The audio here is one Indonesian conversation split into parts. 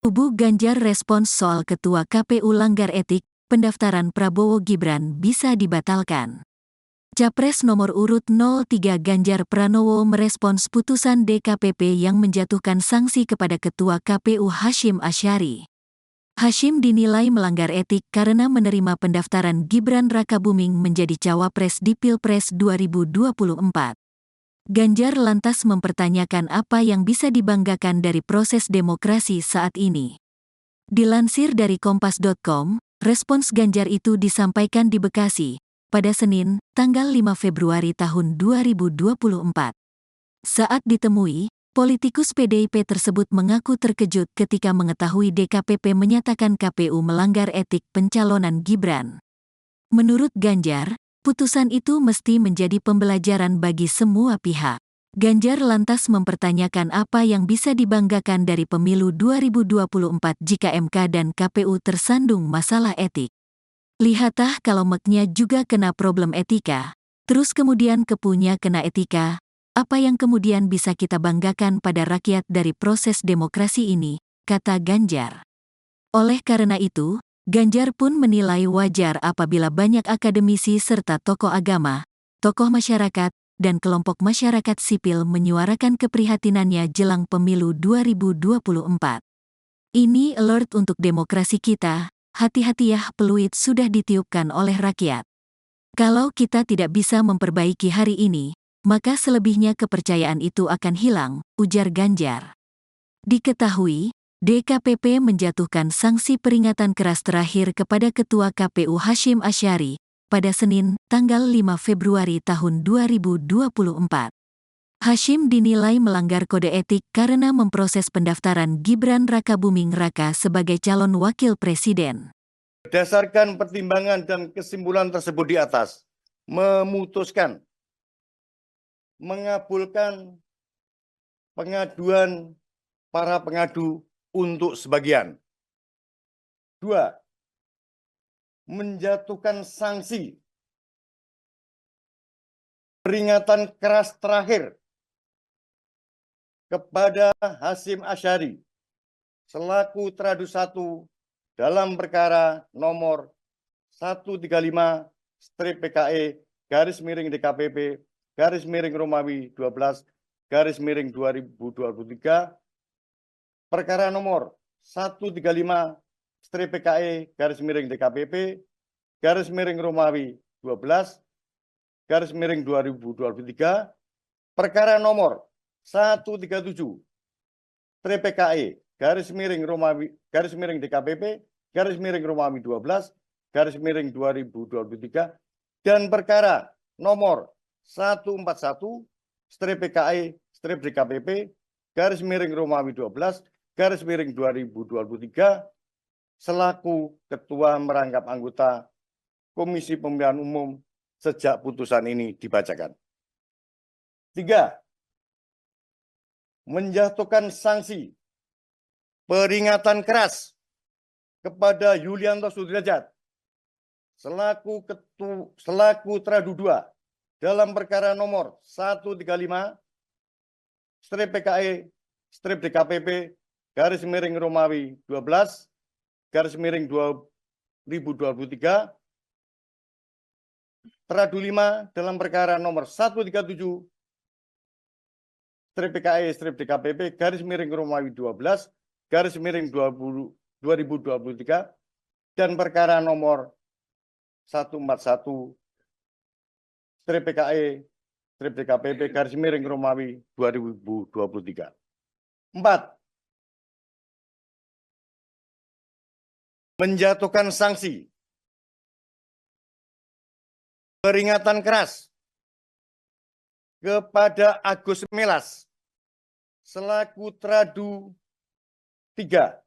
Kubu Ganjar respons soal Ketua KPU langgar etik, pendaftaran Prabowo Gibran bisa dibatalkan. Capres nomor urut 03 Ganjar Pranowo merespons putusan DKPP yang menjatuhkan sanksi kepada Ketua KPU Hasyim Asyari. Hasyim dinilai melanggar etik karena menerima pendaftaran Gibran Rakabuming menjadi cawapres di Pilpres 2024. Ganjar lantas mempertanyakan apa yang bisa dibanggakan dari proses demokrasi saat ini. Dilansir dari kompas.com, respons Ganjar itu disampaikan di Bekasi, pada Senin, tanggal 5 Februari tahun 2024. Saat ditemui, politikus PDIP tersebut mengaku terkejut ketika mengetahui DKPP menyatakan KPU melanggar etik pencalonan Gibran. Menurut Ganjar, putusan itu mesti menjadi pembelajaran bagi semua pihak. Ganjar lantas mempertanyakan apa yang bisa dibanggakan dari pemilu 2024 jika MK dan KPU tersandung masalah etik. Lihatlah kalau MK-nya juga kena problem etika, terus kemudian KPU-nya kena etika, apa yang kemudian bisa kita banggakan pada rakyat dari proses demokrasi ini, kata Ganjar. Oleh karena itu, Ganjar pun menilai wajar apabila banyak akademisi serta tokoh agama, tokoh masyarakat, dan kelompok masyarakat sipil menyuarakan keprihatinannya jelang pemilu 2024. Ini alert untuk demokrasi kita, hati-hati ya, peluit sudah ditiupkan oleh rakyat. Kalau kita tidak bisa memperbaiki hari ini, maka selebihnya kepercayaan itu akan hilang, ujar Ganjar. Diketahui, DKPP menjatuhkan sanksi peringatan keras terakhir kepada Ketua KPU Hasyim Asyari pada Senin, tanggal 5 Februari tahun 2024. Hasyim dinilai melanggar kode etik karena memproses pendaftaran Gibran Rakabuming Raka sebagai calon wakil presiden. Berdasarkan pertimbangan dan kesimpulan tersebut di atas, memutuskan mengabulkan pengaduan para pengadu untuk sebagian. 2. Menjatuhkan sanksi peringatan keras terakhir kepada Hasyim Asyari selaku Tradu 1 dalam perkara nomor 135/PKE/DKPP/Romawi 12/2023, perkara nomor 135/PKE/DKPP/Romawi 12/2023, perkara nomor 137/PKE/DKPP/Romawi 12/2023, dan perkara nomor 141/PKE/DKPP/Romawi 12/2023 selaku Ketua merangkap anggota Komisi Pemilihan Umum sejak putusan ini dibacakan. 3. Menjatuhkan sanksi peringatan keras kepada Yulianto Sudrajat selaku Tradu 2 dalam perkara nomor 135/PKE/DKPP/Romawi 12/2023, Tradu 5 dalam perkara nomor 137/PKE/DKPP/Romawi 12/2023, dan perkara nomor 141/PKE/DKPP/Romawi 2023. 4. Menjatuhkan sanksi peringatan keras kepada Agus Melas selaku Tradu 3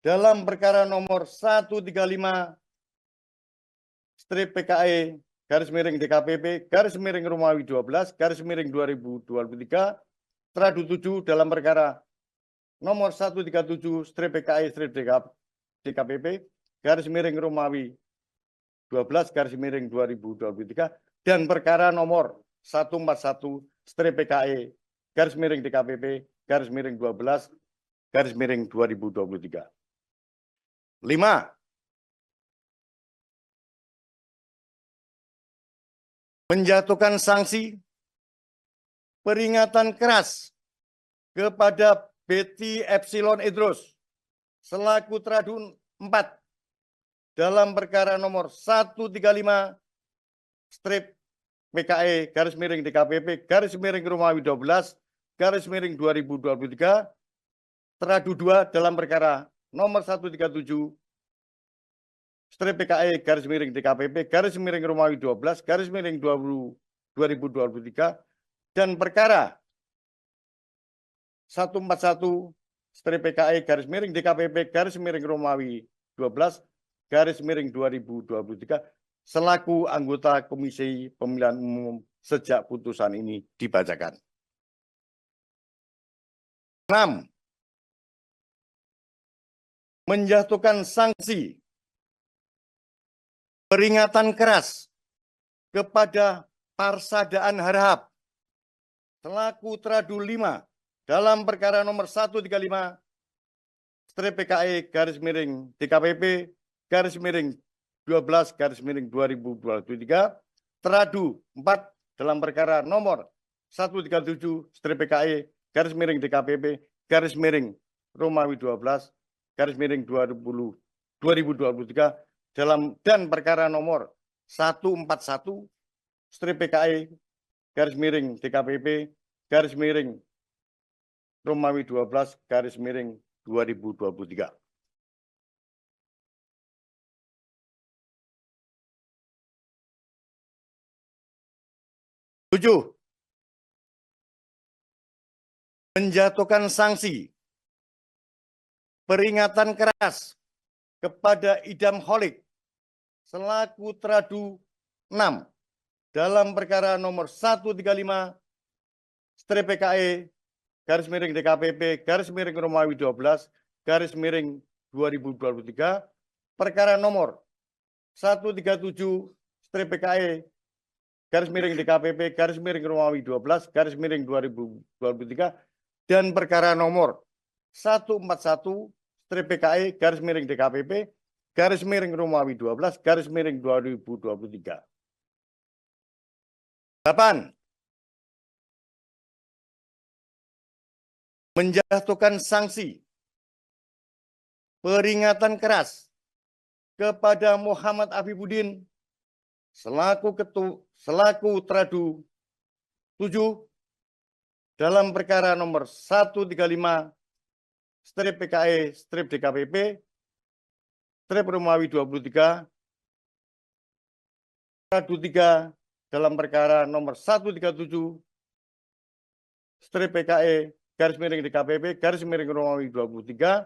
dalam perkara nomor 135/PKE/DKPP/Romawi 12/2023, Tradu 7 dalam perkara nomor 137/PKE/DKPP/Romawi 12/2023, dan perkara nomor 141/PKE/DKPP/12 KPP-2023. 5. Menjatuhkan sanksi peringatan keras kepada Betty Epsilon Idrus selaku teradu 4 dalam perkara nomor 135 strip PKE garis miring DKPP garis miring Romawi 12 garis miring 2023 teradu 2 dalam perkara nomor 137 strip PKE garis miring DKPP garis miring Romawi 12 garis miring 2023 dan perkara 141 strip PKE garis miring DKPP garis miring Romawi 12 garis miring 2023 selaku anggota Komisi Pemilihan Umum sejak putusan ini dibacakan. 6. Menjatuhkan sanksi peringatan keras kepada Parsadaan Harahap selaku teradu 5 dalam perkara nomor 135 strip PKE garis miring DKPP garis miring 12 garis miring 2023 teradu 4 dalam perkara nomor 137 strip PKE garis miring DKPP garis miring Romawi 12 garis miring 2023 dan perkara nomor 141 strip PKE garis miring DKPP garis miring Romawi 12 garis miring 2023. 7. Menjatuhkan sanksi peringatan keras kepada Idam Holik selaku teradu 6 dalam perkara nomor 135 strip PKE garis miring DKPP garis miring Romawi 12 garis miring 2023 perkara nomor 137 strip PKE garis miring DKPP garis miring Romawi 12 garis miring 2023 dan perkara nomor 141 strip PKE garis miring DKPP garis miring Romawi 12 garis miring 2023. 8. Menjatuhkan sanksi peringatan keras kepada Muhammad Afifuddin selaku teradu 7 dalam perkara nomor 135 strip PKE strip DKPP strip Romawi 23 teradu 3 dalam perkara nomor 137 strip PKE garis miring DKPP garis miring Romawi 23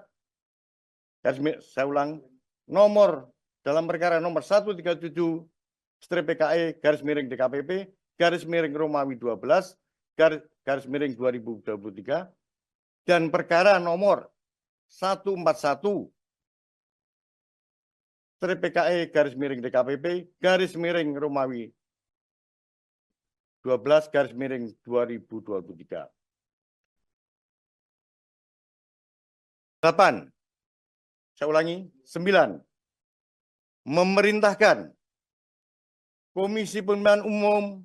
saya ulang nomor dalam perkara nomor 137 strip PKE garis miring DKPP garis miring Romawi 12 garis miring 2023 dan perkara nomor 141 strip PKE garis miring DKPP garis miring Romawi 12 garis miring 2023. 8. Saya ulangi, 9. Memerintahkan Komisi Pemilihan Umum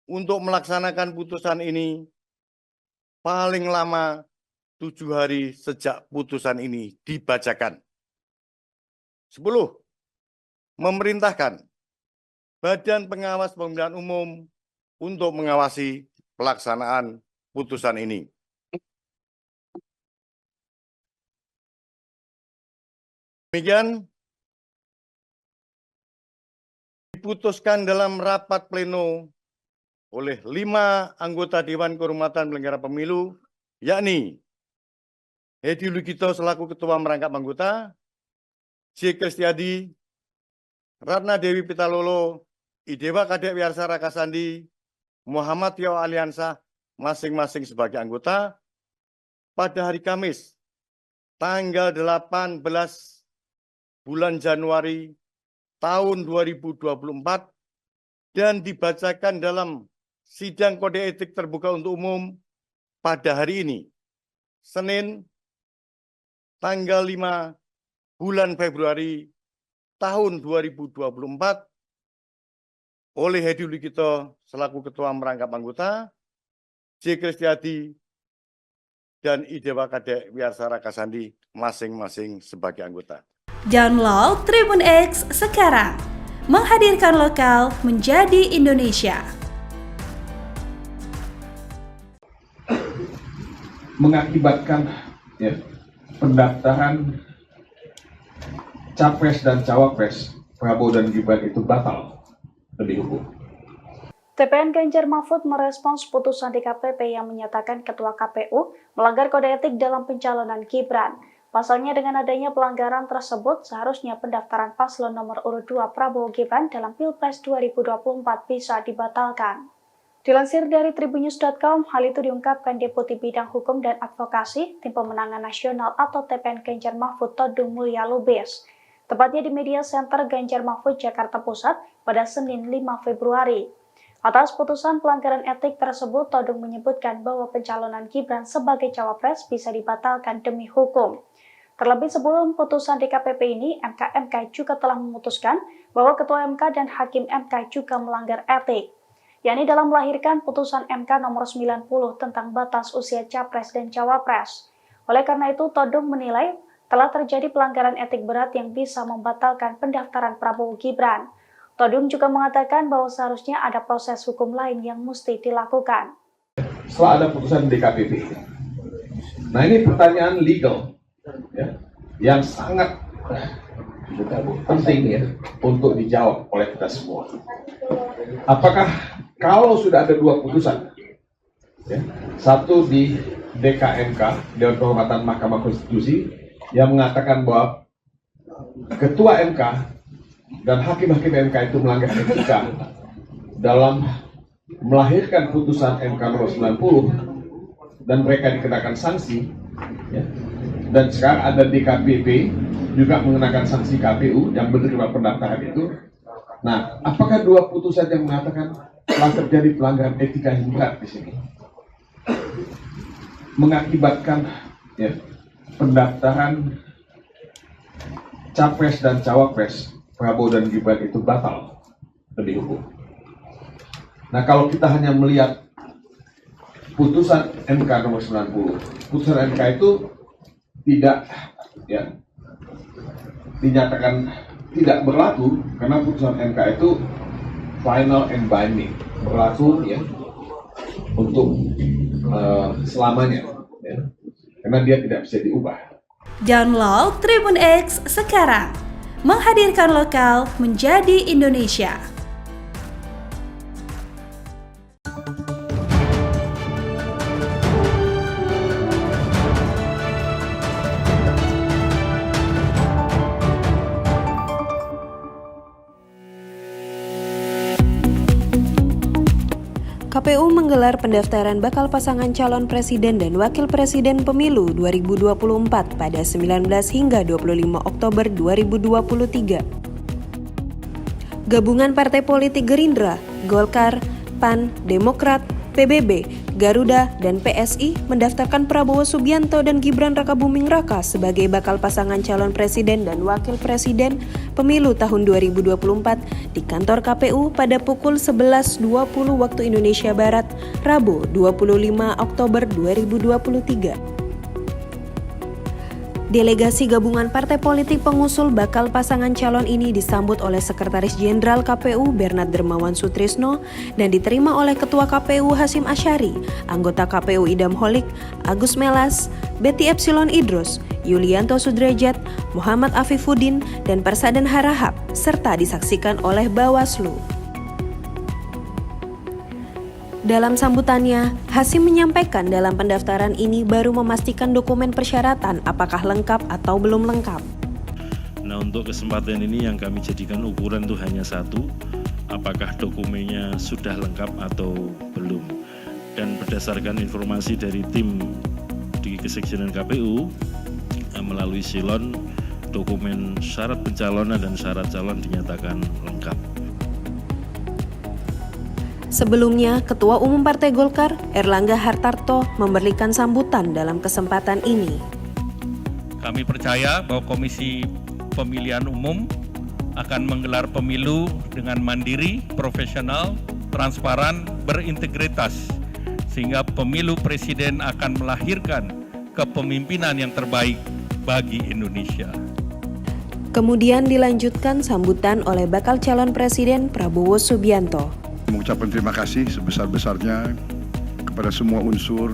untuk melaksanakan putusan ini paling lama 7 hari sejak putusan ini dibacakan. 10. Memerintahkan Badan Pengawas Pemilihan Umum untuk mengawasi pelaksanaan putusan ini. Demikian diputuskan dalam rapat pleno oleh 5 anggota Dewan Kehormatan Penyelenggara Pemilu, yakni Hedi Lugito selaku Ketua Merangkap Anggota, J. Kristiadi, Ratna Dewi Pitalolo, Idewa Kadek Wiarsa Rakasandi, Muhammad Tio Aliansah, masing-masing sebagai anggota, pada hari Kamis, tanggal 18 bulan Januari tahun 2024 dan dibacakan dalam sidang kode etik terbuka untuk umum pada hari ini, Senin tanggal 5 bulan Februari tahun 2024 oleh Hedi Lugito selaku Ketua Merangkap Anggota, J. Kristiadi, dan Idewa Kadek Wiarsara Kasandi masing-masing sebagai anggota. Download Tribun X sekarang, menghadirkan lokal menjadi Indonesia. Mengakibatkan pendaftaran Capres dan Cawapres Prabowo dan Gibran itu batal demi hukum. TPN Ganjar Mahfud merespons putusan DKPP yang menyatakan Ketua KPU melanggar kode etik dalam pencalonan Gibran. Pasalnya dengan adanya pelanggaran tersebut, seharusnya pendaftaran paslon nomor urut 2 Prabowo Gibran dalam Pilpres 2024 bisa dibatalkan. Dilansir dari tribunnews.com, hal itu diungkapkan Deputi Bidang Hukum dan Advokasi Tim Pemenangan Nasional atau TPN Ganjar Mahfud Todung Mulya Lubis, tepatnya di Media Center Ganjar Mahfud Jakarta Pusat pada Senin 5 Februari. Atas putusan pelanggaran etik tersebut, Todung menyebutkan bahwa pencalonan Gibran sebagai cawapres bisa dibatalkan demi hukum. Terlebih sebelum putusan DKPP ini, MK juga telah memutuskan bahwa Ketua MK dan Hakim MK juga melanggar etik, yakni dalam melahirkan putusan MK nomor 90 tentang batas usia capres dan cawapres. Oleh karena itu, Todung menilai telah terjadi pelanggaran etik berat yang bisa membatalkan pendaftaran Prabowo Gibran. Todung juga mengatakan bahwa seharusnya ada proses hukum lain yang mesti dilakukan. Setelah ada putusan DKPP, nah ini pertanyaan legal yang sangat penting untuk dijawab oleh kita semua. Apakah kalau sudah ada dua putusan, satu di DKMK, Dewan Kehormatan Mahkamah Konstitusi, yang mengatakan bahwa Ketua MK dan Hakim-Hakim MK itu melanggar etika dalam melahirkan putusan MK nomor 90 dan mereka dikenakan sanksi, dan sekarang ada DKPP juga mengenakan sanksi KPU yang menerima pendaftaran itu. Nah, apakah dua putusan yang mengatakan telah terjadi pelanggaran etika yang berat di sini mengakibatkan pendaftaran Capres dan Cawapres Prabowo dan Gibran itu batal demi hukum? Nah, kalau kita hanya melihat putusan MK nomor 90, putusan MK itu tidak dinyatakan tidak berlaku karena putusan MK itu final and binding, berlaku untuk selamanya, karena dia tidak bisa diubah. Download Tribun X sekarang, menghadirkan lokal menjadi Indonesia. KPU menggelar pendaftaran bakal pasangan calon presiden dan wakil presiden pemilu 2024 pada 19 hingga 25 Oktober 2023. Gabungan partai politik Gerindra, Golkar, PAN, Demokrat, PBB, Garuda, dan PSI mendaftarkan Prabowo Subianto dan Gibran Rakabuming Raka sebagai bakal pasangan calon presiden dan wakil presiden pemilu tahun 2024 di kantor KPU pada pukul 11.20 waktu Indonesia Barat, Rabu 25 Oktober 2023. Delegasi gabungan partai politik pengusul bakal pasangan calon ini disambut oleh Sekretaris Jenderal KPU Bernard Dermawan Sutrisno dan diterima oleh Ketua KPU Hasyim Asyari, anggota KPU Idam Holik, Agus Melas, Betty Epsilon Idrus, Yulianto Sudrajat, Muhammad Afifuddin, dan Persadan Harahap, serta disaksikan oleh Bawaslu. Dalam sambutannya, Hasyim menyampaikan dalam pendaftaran ini baru memastikan dokumen persyaratan apakah lengkap atau belum lengkap. Nah, untuk kesempatan ini yang kami jadikan ukuran itu hanya satu, apakah dokumennya sudah lengkap atau belum. Dan berdasarkan informasi dari tim di Kesekjenan KPU, melalui silon, dokumen syarat pencalonan dan syarat calon dinyatakan lengkap. Sebelumnya, Ketua Umum Partai Golkar, Erlangga Hartarto, memberikan sambutan dalam kesempatan ini. Kami percaya bahwa Komisi Pemilihan Umum akan menggelar pemilu dengan mandiri, profesional, transparan, berintegritas, sehingga pemilu presiden akan melahirkan kepemimpinan yang terbaik bagi Indonesia. Kemudian dilanjutkan sambutan oleh bakal calon presiden Prabowo Subianto. Mengucapkan terima kasih sebesar-besarnya kepada semua unsur,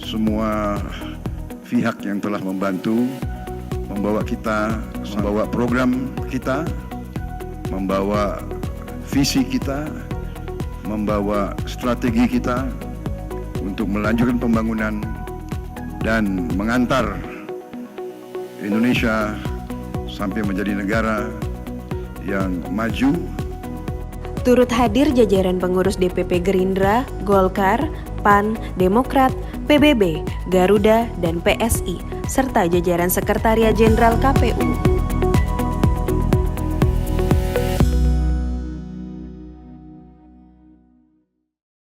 semua pihak yang telah membantu membawa kita, membawa program kita, membawa visi kita, membawa strategi kita untuk melanjutkan pembangunan dan mengantar Indonesia sampai menjadi negara yang maju. Turut hadir jajaran pengurus DPP Gerindra, Golkar, PAN, Demokrat, PBB, Garuda, dan PSI, serta jajaran Sekretariat Jenderal KPU.